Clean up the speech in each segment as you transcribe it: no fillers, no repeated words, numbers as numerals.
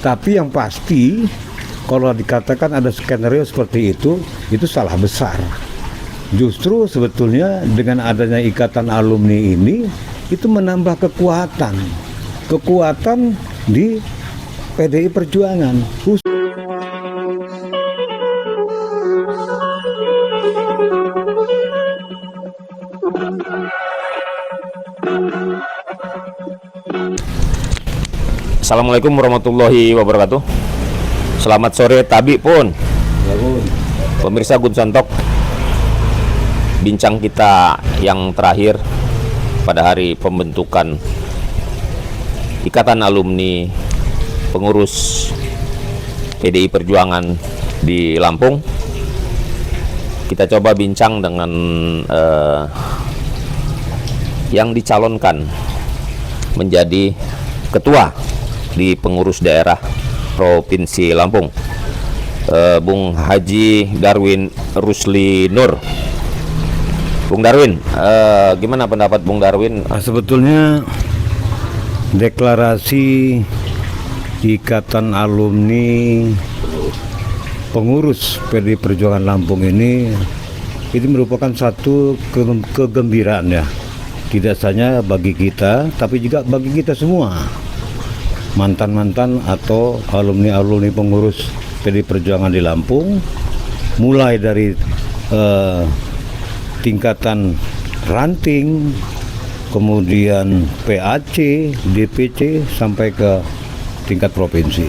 Tapi yang pasti kalau dikatakan ada skenario seperti itu salah besar. Justru sebetulnya dengan adanya ikatan alumni ini itu menambah kekuatan di PDI Perjuangan. Assalamualaikum warahmatullahi wabarakatuh. Selamat sore Tabi pun. Pemirsa Gun Sontok, bincang kita yang terakhir pada hari pembentukan Ikatan Alumni Pengurus PDI Perjuangan di Lampung. Kita coba bincang dengan yang dicalonkan menjadi ketua di pengurus daerah Provinsi Lampung, Bung Haji Darwin Rusli Nur. Bung Darwin, gimana pendapat Bung Darwin? Sebetulnya deklarasi Ikatan Alumni Pengurus PDI Perjuangan Lampung ini merupakan satu kegembiraan ya, tidak hanya bagi kita tapi juga bagi kita semua, mantan-mantan atau alumni-alumni pengurus PDI Perjuangan di Lampung, mulai dari tingkatan ranting, kemudian PAC, DPC, sampai ke tingkat provinsi.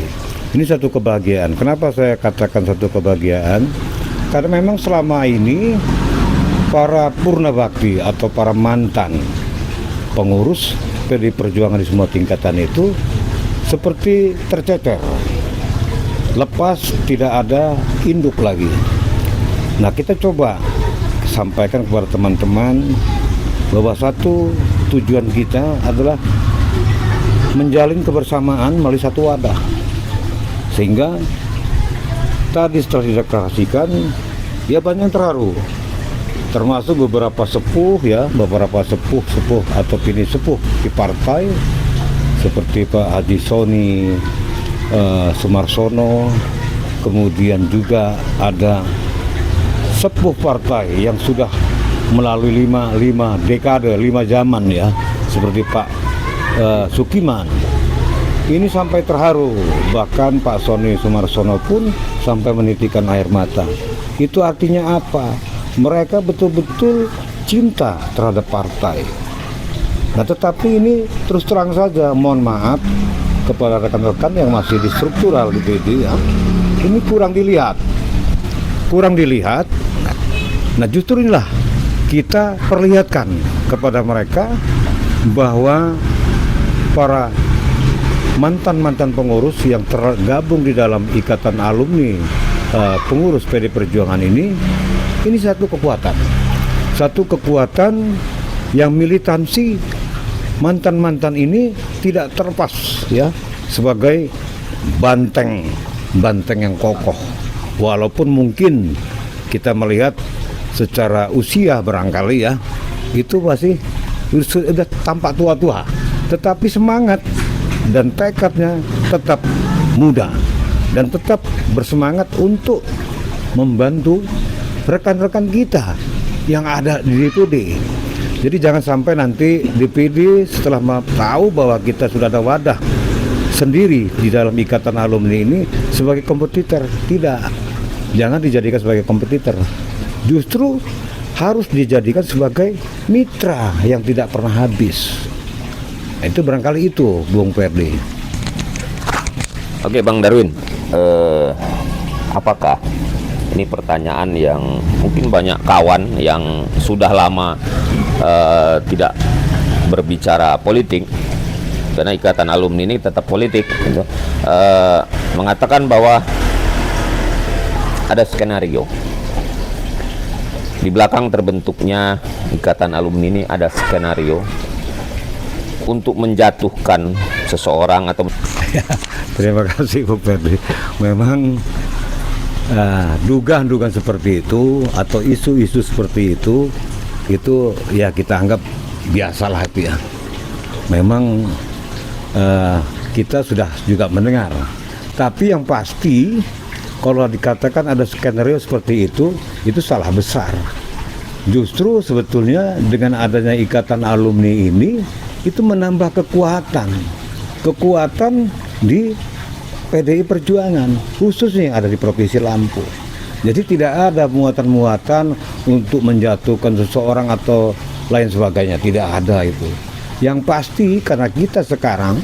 Ini satu kebahagiaan. Kenapa saya katakan satu kebahagiaan? Karena memang selama ini para purna bakti atau para mantan pengurus PDI Perjuangan di semua tingkatan itu seperti tercecer, lepas, tidak ada induk lagi. Nah, kita coba sampaikan kepada teman-teman bahwa satu tujuan kita adalah menjalin kebersamaan melalui satu wadah, sehingga tadi setelah dideklarasikan ya banyak terharu, termasuk beberapa sepuh atau kini sepuh di partai seperti Pak Haji Soni Sumarsono, kemudian juga ada sepuh partai yang sudah melalui lima dekade, 5 zaman ya, seperti Pak Sukiman. Ini sampai terharu, bahkan Pak Soni Sumarsono pun sampai menitikkan air mata. Itu artinya apa? Mereka betul-betul cinta terhadap partai. Nah, tetapi ini terus terang saja, mohon maaf kepada rekan-rekan yang masih di struktural di PD ya, ini kurang dilihat. Nah, justru inilah kita perlihatkan kepada mereka bahwa para mantan-mantan pengurus yang tergabung di dalam Ikatan Alumni Pengurus PDI Perjuangan ini satu kekuatan yang militansi mantan-mantan ini tidak terlepas ya, sebagai banteng yang kokoh. Walaupun mungkin kita melihat secara usia barangkali ya, itu masih sudah tampak tua-tua, tetapi semangat dan tekadnya tetap muda dan tetap bersemangat untuk membantu rekan-rekan kita yang ada di DPD. Jadi jangan sampai nanti DPD setelah tahu bahwa kita sudah ada wadah sendiri di dalam Ikatan Alumni ini sebagai kompetitor. Tidak, jangan dijadikan sebagai kompetitor. Justru harus dijadikan sebagai mitra yang tidak pernah habis. Itu barangkali itu, Bung Ferdi. Oke, Bang Darwin, apakah ini pertanyaan yang mungkin banyak kawan yang sudah lama tidak berbicara politik, karena Ikatan Alumni ini tetap politik gitu, mengatakan bahwa ada skenario di belakang terbentuknya Ikatan Alumni ini, ada skenario untuk menjatuhkan seseorang atau Terima kasih Bu Ferdi. Memang dugaan-dugaan seperti itu atau isu-isu seperti itu ya kita anggap biasalah itu ya. Memang kita sudah juga mendengar Tapi yang pasti kalau dikatakan ada skenario seperti itu salah besar. Justru sebetulnya dengan adanya ikatan alumni ini itu menambah kekuatan di PDI Perjuangan, khususnya yang ada di Provinsi Lampung. Jadi tidak ada muatan-muatan untuk menjatuhkan seseorang atau lain sebagainya, tidak ada itu. Yang pasti karena kita sekarang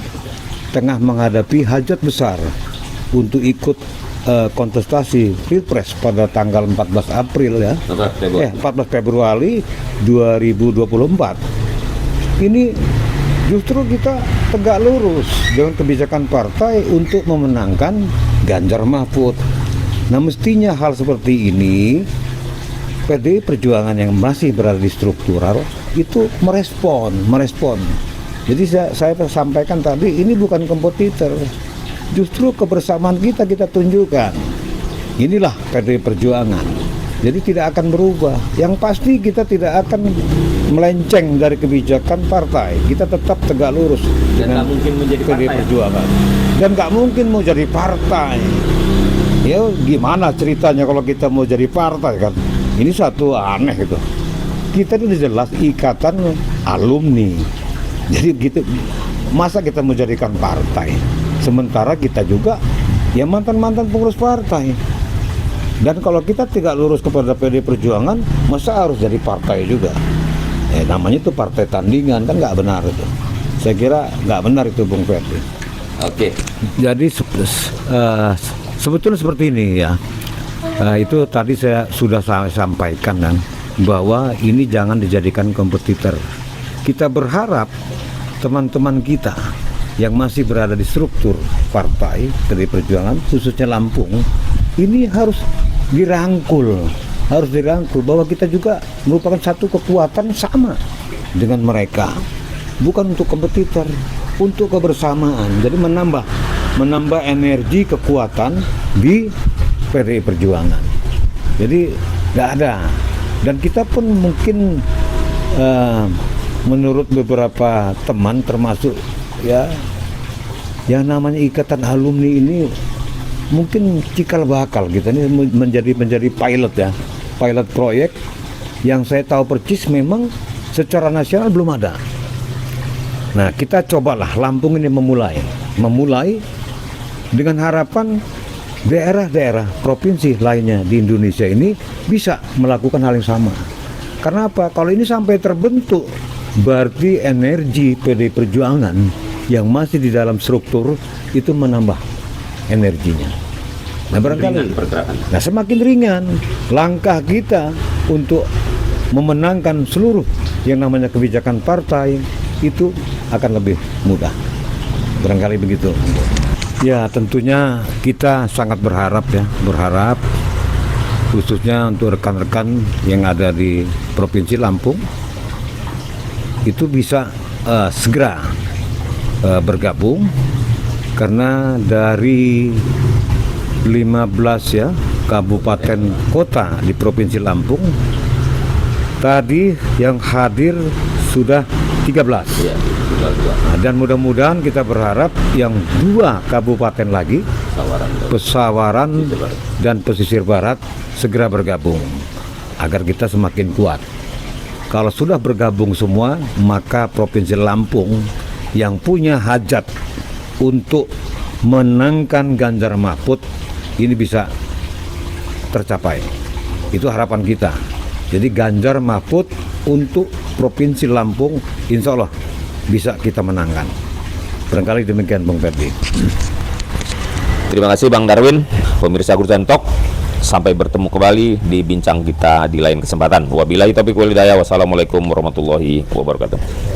tengah menghadapi hajat besar untuk ikut kontestasi Pilpres pada tanggal 14 April ya. 14 Februari 2024. Ini justru kita tegak lurus dengan kebijakan partai untuk memenangkan Ganjar Mahfud. Nah, mestinya hal seperti ini PDI Perjuangan yang masih berada di struktural itu merespon. Jadi saya sampaikan tadi, ini bukan kompetitor. Justru kebersamaan kita tunjukkan. Inilah PDI Perjuangan. Jadi tidak akan berubah. Yang pasti kita tidak akan melenceng dari kebijakan partai. Kita tetap tegak lurus Dan nggak mungkin menjadi PDI partai. Perjuangan. Dan nggak mungkin mau jadi partai. Ya gimana ceritanya kalau kita mau jadi partai kan? Ini satu aneh gitu. Kita ini jelas ikatan alumni. Jadi gitu. Masa kita mau jadikan partai? Sementara kita juga ya mantan-mantan pengurus partai. Dan kalau kita tidak lurus kepada PDI Perjuangan, masa harus jadi partai juga? Namanya itu partai tandingan, kan nggak benar itu. Saya kira nggak benar itu, Bung Ferdi. Oke. Jadi sebetulnya seperti ini ya. Itu tadi saya sudah sampaikan kan, bahwa ini jangan dijadikan kompetitor. Kita berharap teman-teman kita yang masih berada di struktur partai PDI Perjuangan, khususnya Lampung, ini harus dirangkul bahwa kita juga merupakan satu kekuatan sama dengan mereka, bukan untuk kompetitor, untuk kebersamaan. Jadi menambah energi kekuatan di PDI Perjuangan. Jadi nggak ada, dan kita pun mungkin menurut beberapa teman termasuk ya yang namanya ikatan alumni ini mungkin cikal bakal gitu, ini menjadi pilot ya, pilot proyek yang saya tahu persis memang secara nasional belum ada. Nah, kita cobalah Lampung ini memulai dengan harapan daerah-daerah provinsi lainnya di Indonesia ini bisa melakukan hal yang sama. Karena apa? Kalau ini sampai terbentuk, berarti energi PDI Perjuangan yang masih di dalam struktur itu menambah energinya. Nah, barangkali semakin ringan langkah kita untuk memenangkan seluruh yang namanya kebijakan partai itu akan lebih mudah. Barangkali begitu. Ya, tentunya kita sangat berharap khususnya untuk rekan-rekan yang ada di Provinsi Lampung itu bisa segera bergabung, karena dari 15 ya kabupaten kota di Provinsi Lampung tadi yang hadir sudah 13 ya, dan mudah-mudahan kita berharap yang 2 kabupaten lagi, Pesawaran dan Pesisir Barat, segera bergabung agar kita semakin kuat. Kalau sudah bergabung semua, maka Provinsi Lampung yang punya hajat untuk menangkan Ganjar Mahfud ini bisa tercapai. Itu harapan kita. Jadi Ganjar Mahfud untuk Provinsi Lampung insya Allah bisa kita menangkan. Barangkali demikian, Bung Ferdi. Terima kasih Bang Darwin. Pemirsa Gurjan Talk, sampai bertemu kembali di bincang kita di lain kesempatan. Wabillahi taufiq wal hidayah. Wassalamualaikum warahmatullahi wabarakatuh.